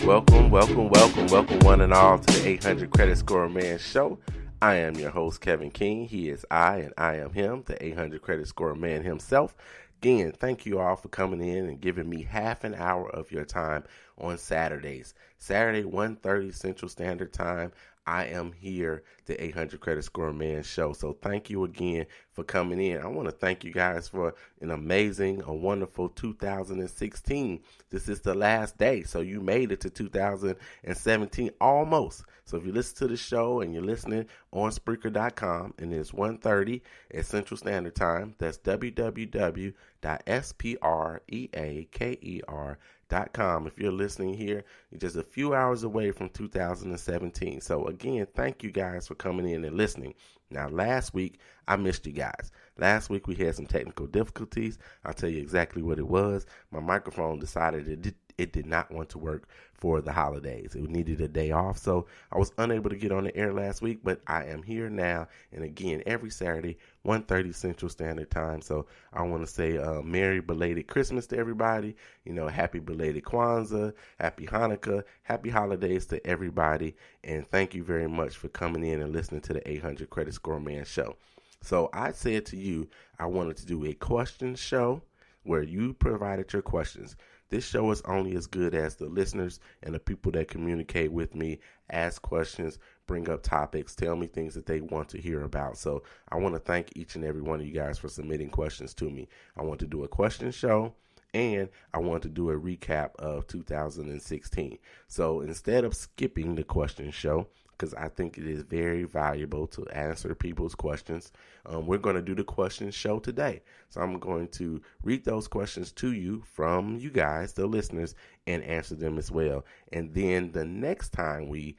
Welcome one and all to the 800 Credit Score Man Show. I am your host, Kevin King. He is I, and I am him, the 800 Credit Score Man himself. Again, thank you all for coming in and giving me half an hour of your time on Saturdays. Saturday, 1:30 Central Standard Time. I am here, the 800 Credit Score Man Show. So thank you again for coming in. I want to thank you guys for an amazing, a wonderful 2016. This is the last day, so you made it to 2017 almost. So if you listen to the show and you're listening on Spreaker.com and it's 1:30 at Central Standard Time, that's www.spreaker.com. If you're listening here, you're just a few hours away from 2017. So again, thank you guys for coming in and listening. Now, last week, I missed you guys. Last week, we had some technical difficulties. I'll tell you exactly what it was. My microphone decided it did not want to work for the holidays. It needed a day off, so I was unable to get on the air last week, but I am here now, and again, every Saturday, 1:30 Central Standard Time. So I want to say Merry belated Christmas to everybody. Happy belated Kwanzaa, Happy Hanukkah, Happy Holidays to everybody, and thank you very much for coming in and listening to the 800 Credit Score Man Show. So I said to you, I wanted to do a question show where you provided your questions. This show is only as good as the listeners and the people that communicate with me, ask questions, bring up topics, tell me things that they want to hear about. So I want to thank each and every one of you guys for submitting questions to me. I want to do a question show, and I want to do a recap of 2016. So instead of skipping the question show, because I think it is very valuable to answer people's questions, we're going to do the question show today. So I'm going to read those questions to you from you guys, the listeners, and answer them as well. And then the next time we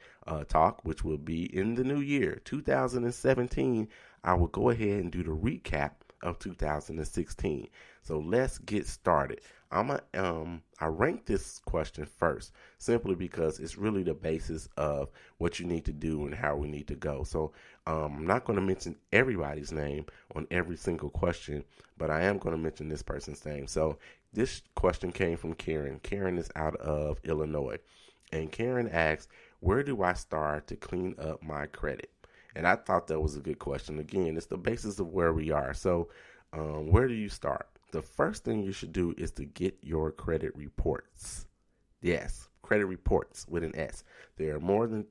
talk, which will be in the new year, 2017, I will go ahead and do the recap of 2016. So let's get started. I rank this question first simply because it's really the basis of what you need to do and how we need to go. So I'm not going to mention everybody's name on every single question, but I am going to mention this person's name. So this question came from Karen. Karen is out of Illinois, and Karen asked, where do I start to clean up my credit? And I thought that was a good question. Again, it's the basis of where we are. So where do you start? The first thing you should do is to get your credit reports. Yes, credit reports with an S. There's more than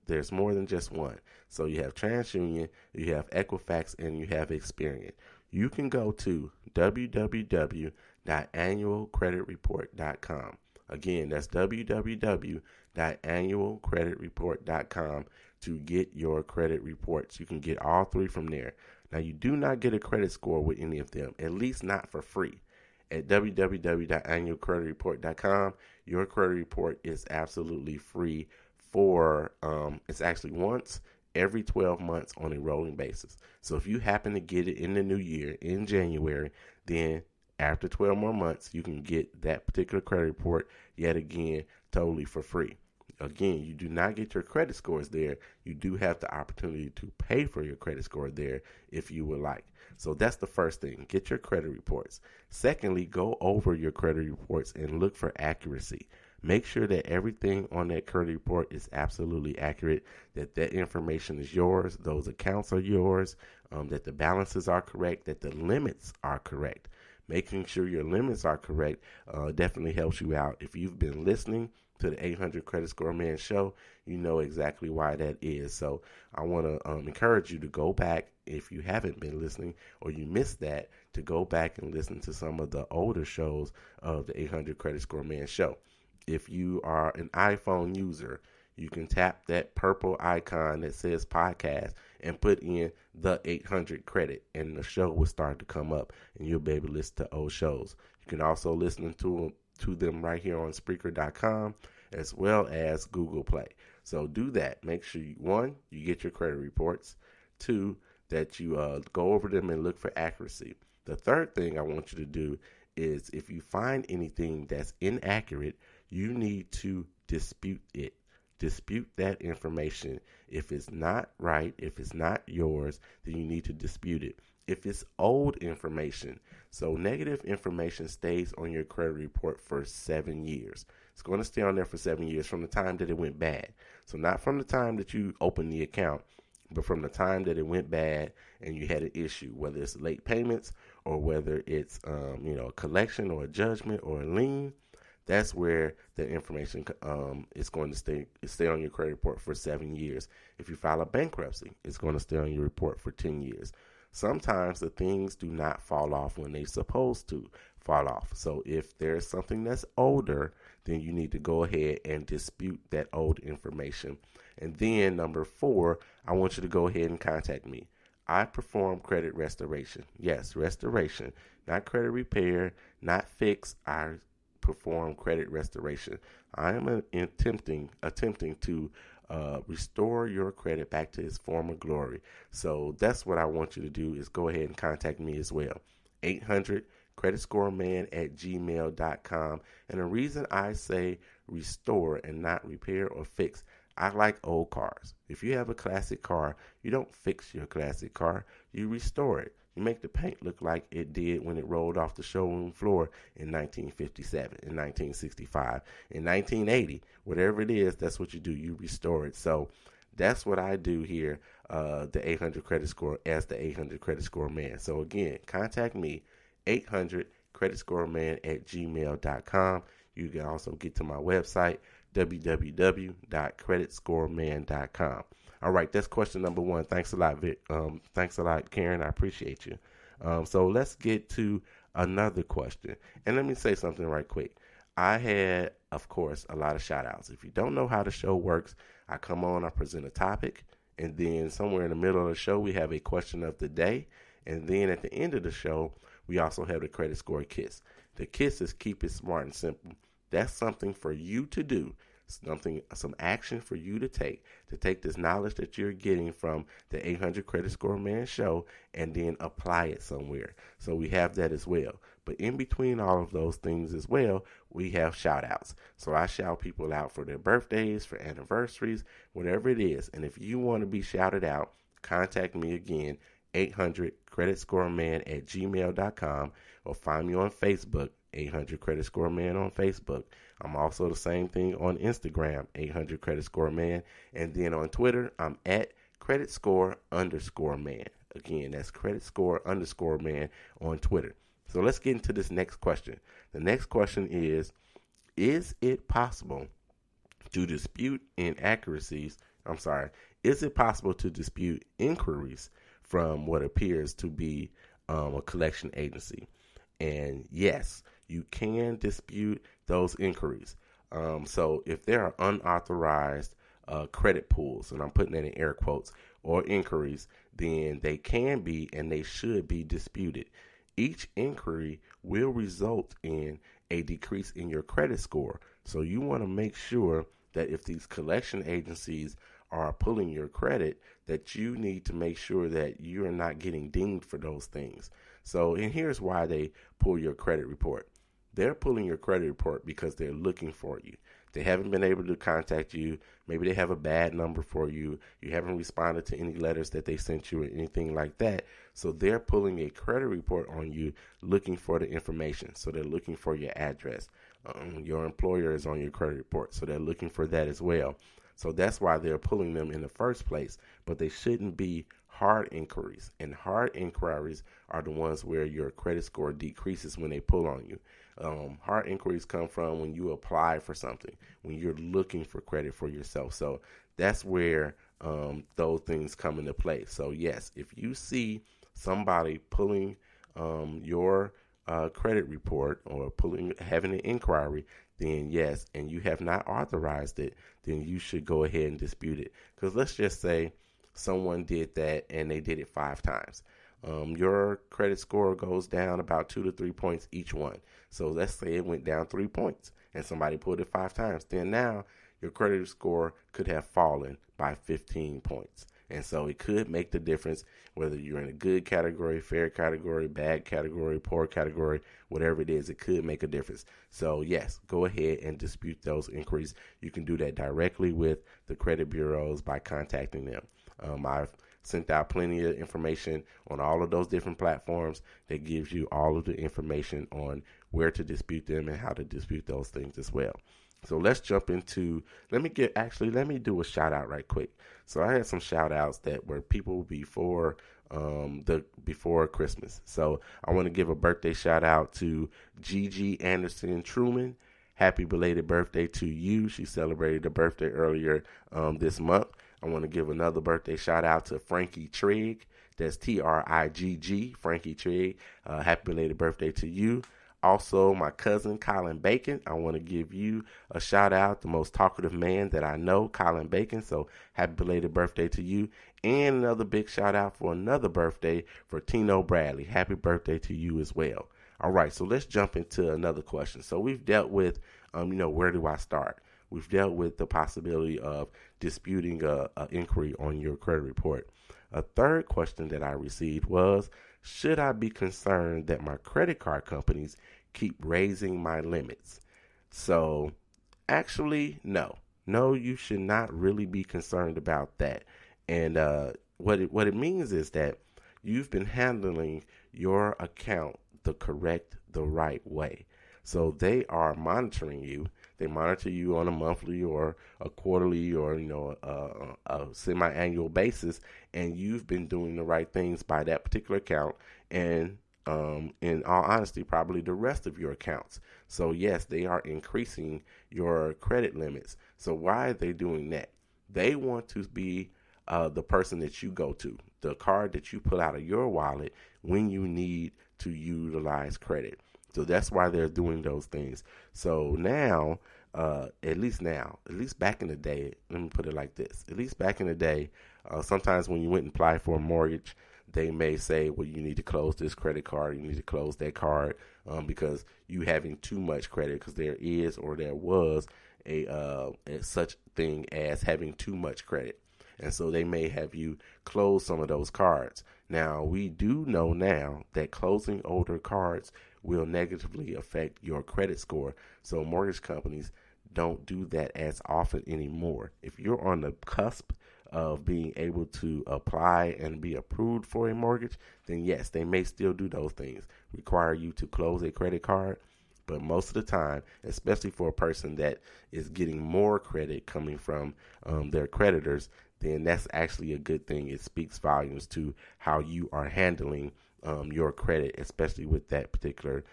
just one. So you have TransUnion, you have Equifax, and you have Experian. You can go to www.annualcreditreport.com. Again, that's www.annualcreditreport.com to get your credit reports. You can get all three from there. Now, you do not get a credit score with any of them, at least not for free. At www.annualcreditreport.com, your credit report is absolutely free for, it's actually once every 12 months on a rolling basis. So if you happen to get it in the new year, in January, then after 12 more months, you can get that particular credit report yet again totally for free. Again, you do not get your credit scores there. You do have the opportunity to pay for your credit score there if you would like. So that's the first thing. Get your credit reports. Secondly, go over your credit reports and look for accuracy. Make sure that everything on that credit report is absolutely accurate, that information is yours, those accounts are yours, that the balances are correct, that the limits are correct. Making sure your limits are correct definitely helps you out. If you've been listening to the 800 Credit Score Man Show, you know exactly why that is. So I want to encourage you to go back, if you haven't been listening or you missed that, to go back and listen to some of the older shows of the 800 Credit Score Man Show. If you are an iPhone user, you can tap that purple icon that says podcast and put in the 800 credit, and the show will start to come up, and you'll be able to listen to old shows. You can also listen to them right here on Spreaker.com as well as Google Play. So do that. Make sure, one, you get your credit reports. Two, that you go over them and look for accuracy. The third thing I want you to do is, if you find anything that's inaccurate, you need to dispute it. dispute that information. If it's not right, if it's not yours, then you need to dispute it. If it's old information, so negative information stays on your credit report for 7 years. It's going to stay on there for 7 years from the time that it went bad. So not from the time that you opened the account, but from the time that it went bad and you had an issue, whether it's late payments or whether it's a collection or a judgment or a lien. That's where the information is going to stay on your credit report for 7 years. If you file a bankruptcy, it's going to stay on your report for 10 years. Sometimes the things do not fall off when they're supposed to fall off. So if there's something that's older, then you need to go ahead and dispute that old information. And then number 4, I want you to go ahead and contact me. I perform credit restoration. Yes, restoration, not credit repair, not fix. I perform credit restoration. I am attempting to restore your credit back to its former glory. So that's what I want you to do, is go ahead and contact me as well. 800-creditscoreman@gmail.com. And the reason I say restore and not repair or fix, I like old cars. If you have a classic car, you don't fix your classic car, you restore it. You make the paint look like it did when it rolled off the showroom floor in 1957, in 1965, in 1980, whatever it is, that's what you do. You restore it. So that's what I do here, the 800 Credit Score, as the 800 Credit Score Man. So again, contact me, 800-creditscoreman@gmail.com. You can also get to my website, www.creditscoreman.com. All right, that's question number 1. Thanks a lot, Vic. Thanks a lot, Karen. I appreciate you. So let's get to another question. And let me say something right quick. I had, of course, a lot of shout-outs. If you don't know how the show works, I come on, I present a topic, and then somewhere in the middle of the show, we have a question of the day. And then at the end of the show, we also have the Credit Score Kiss. The Kiss is keep it smart and simple. That's something for you to do. Some action for you to take this knowledge that you're getting from the 800 Credit Score Man show and then apply it somewhere. So we have that as well. But in between all of those things as well, we have shout outs. So I shout people out for their birthdays, for anniversaries, whatever it is. And if you want to be shouted out, contact me again, 800-creditscoreman@gmail.com, or find me on Facebook, 800 Credit Score Man on Facebook. I'm also the same thing on Instagram, 800 Credit Score Man. And then on Twitter, I'm at Credit Score _Man. Again, that's Credit Score _Man on Twitter. So let's get into this next question. The next question is it possible to dispute inaccuracies? Is it possible to dispute inquiries from what appears to be a collection agency? And yes, you can dispute those inquiries. So if there are unauthorized credit pulls, and I'm putting that in air quotes, or inquiries, then they can be and they should be disputed. Each inquiry will result in a decrease in your credit score. So you want to make sure that if these collection agencies are pulling your credit, that you need to make sure that you are not getting dinged for those things. So, and here's why they pull your credit report. They're pulling your credit report because they're looking for you. They haven't been able to contact you. Maybe they have a bad number for you. You haven't responded to any letters that they sent you or anything like that. So they're pulling a credit report on you, looking for the information. So they're looking for your address. Your employer is on your credit report, so they're looking for that as well. So that's why they're pulling them in the first place. But they shouldn't be hard inquiries. And hard inquiries are the ones where your credit score decreases when they pull on you. Hard inquiries come from when you apply for something, when you're looking for credit for yourself. So that's where those things come into play. So yes, if you see somebody pulling your credit report or having an inquiry, then yes, and you have not authorized it, then you should go ahead and dispute it. Because let's just say someone did that and they did it 5 times. Your credit score goes down about 2 to 3 points each one. So let's say it went down 3 points and somebody pulled it 5 times. Then now your credit score could have fallen by 15 points. And so it could make the difference whether you're in a good category, fair category, bad category, poor category, whatever it is, it could make a difference. So yes, go ahead and dispute those inquiries. You can do that directly with the credit bureaus by contacting them. I've sent out plenty of information on all of those different platforms that gives you all of the information on where to dispute them and how to dispute those things as well. So let's jump into, let me do a shout out right quick. So I had some shout outs that were people before Christmas. So I want to give a birthday shout out to Gigi Anderson Truman. Happy belated birthday to you. She celebrated a birthday earlier this month. I want to give another birthday shout out to Frankie Trigg. That's Trigg, Frankie Trigg. Happy belated birthday to you. Also, my cousin, Colin Bacon. I want to give you a shout out, the most talkative man that I know, Colin Bacon. So happy belated birthday to you. And another big shout out for another birthday for Tino Bradley. Happy birthday to you as well. All right, so let's jump into another question. So we've dealt with, where do I start? We've dealt with the possibility of disputing an inquiry on your credit report. A third question that I received was, should I be concerned that my credit card companies keep raising my limits? So actually, no. No, you should not really be concerned about that. And what it means is that you've been handling your account the right way. So they are monitoring you. They monitor you on a monthly or a quarterly or, a semi-annual basis, and you've been doing the right things by that particular account and, in all honesty, probably the rest of your accounts. So, yes, they are increasing your credit limits. So why are they doing that? They want to be the person that you go to, the card that you pull out of your wallet when you need to utilize credit. So that's why they're doing those things. So now, at least back in the day, let me put it like this. At least back in the day, sometimes when you went and applied for a mortgage, they may say, well, you need to close this credit card, you need to close that card, because you having too much credit, because there is or there was a such thing as having too much credit. And so they may have you close some of those cards. Now, we do know now that closing older cards will negatively affect your credit score. So mortgage companies don't do that as often anymore. If you're on the cusp of being able to apply and be approved for a mortgage, then yes, they may still do those things, require you to close a credit card. But most of the time, especially for a person that is getting more credit coming from their creditors, then that's actually a good thing. It speaks volumes to how you are handling your credit, especially with that particular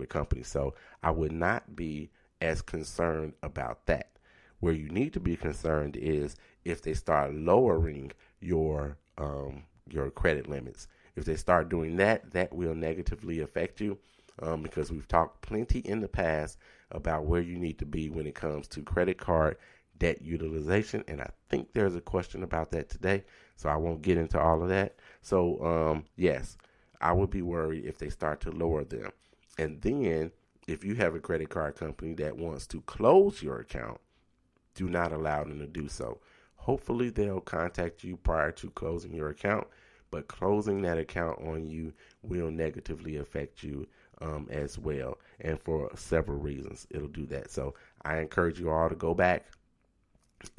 company. So I would not be as concerned about that. Where you need to be concerned is if they start lowering your credit limits. If they start doing that, that will negatively affect you, because we've talked plenty in the past about where you need to be when it comes to credit card debt utilization, and I think there's a question about that today, so I won't get into all of that. So yes, I would be worried if they start to lower them. And then if you have a credit card company that wants to close your account, do not allow them to do so. Hopefully they'll contact you prior to closing your account, but closing that account on you will negatively affect you as well, and for several reasons it'll do that. So I encourage you all to go back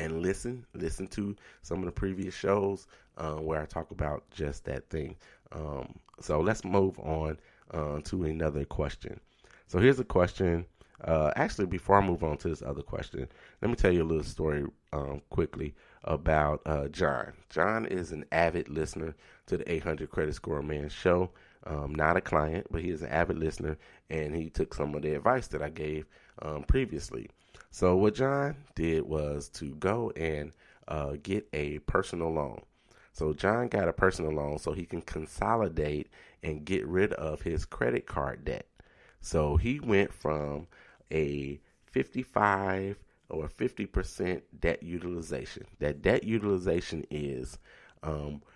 and listen to some of the previous shows where I talk about just that thing. So let's move on to another question. So here's a question. Actually, before I move on to this other question, let me tell you a little story quickly about John. John is an avid listener to the 800 Credit Score Man show. Not a client, but he is an avid listener, and he took some of the advice that I gave previously. So what John did was to go and get a personal loan. So John got a personal loan so he can consolidate and get rid of his credit card debt. So he went from a 55 or 50% debt utilization. That debt utilization is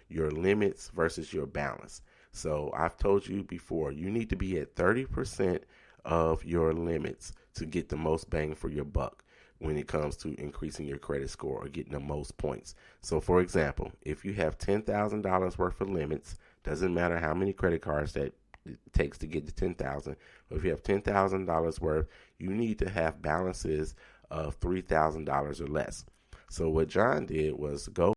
your limits versus your balance. So I've told you before, you need to be at 30% of your limits to get the most bang for your buck. when it comes to increasing your credit score or getting the most points. So, for example, if you have $10,000 worth of limits, doesn't matter how many credit cards that it takes to get to 10,000. But if you have $10,000 worth, you need to have balances of $3,000 or less. So what John did was go